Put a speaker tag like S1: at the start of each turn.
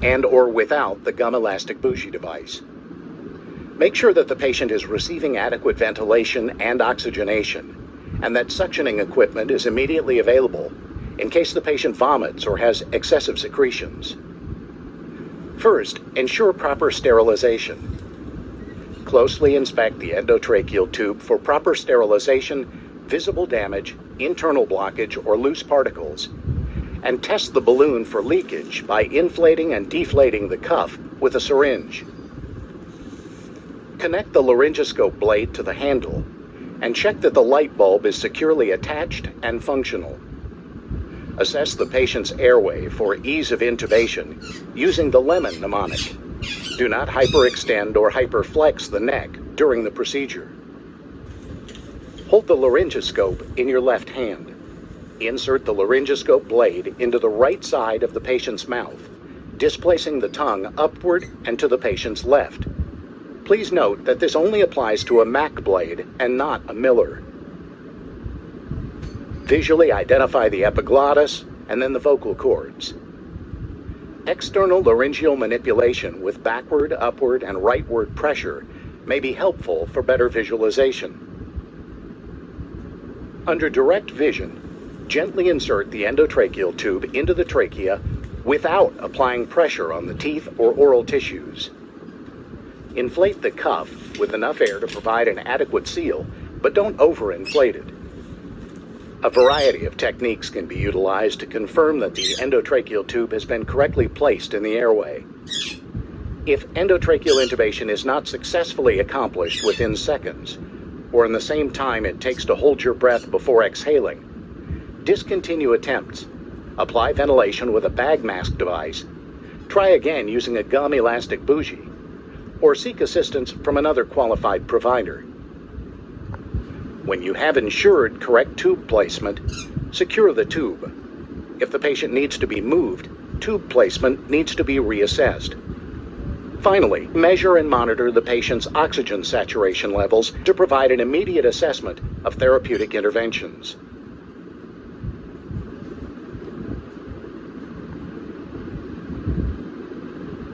S1: and/or without the gum elastic bougie device. Make sure that the patient is receiving adequate ventilation and oxygenation, and that suctioning equipment is immediately available in case the patient vomits or has excessive secretions. First, ensure proper sterilization. Closely inspect the endotracheal tube for proper sterilization, visible damage, internal blockage, or loose particles, and test the balloon for leakage by inflating and deflating the cuff with a syringe. Connect the laryngoscope blade to the handle and check that the light bulb is securely attached and functional. Assess the patient's airway for ease of intubation using the lemon mnemonic. Do not hyperextend or hyperflex the neck during the procedure. Hold the laryngoscope in your left hand. Insert the laryngoscope blade into the right side of the patient's mouth, displacing the tongue upward and to the patient's left. Please note that this only applies to a Mac blade and not a Miller. Visually identify the epiglottis and then the vocal cords. External laryngeal manipulation with backward, upward, and rightward pressure may be helpful for better visualization. Under direct vision, gently insert the endotracheal tube into the trachea without applying pressure on the teeth or oral tissues. Inflate the cuff with enough air to provide an adequate seal, but don't overinflate it. A variety of techniques can be utilized to confirm that the endotracheal tube has been correctly placed in the airway. If endotracheal intubation is not successfully accomplished within seconds, or in the same time it takes to hold your breath before exhaling, discontinue attempts. Apply ventilation with a bag mask device. Try again using a gum elastic bougie, or seek assistance from another qualified provider. When you have ensured correct tube placement, secure the tube. If the patient needs to be moved, tube placement needs to be reassessed. Finally, measure and monitor the patient's oxygen saturation levels to provide an immediate assessment of therapeutic interventions.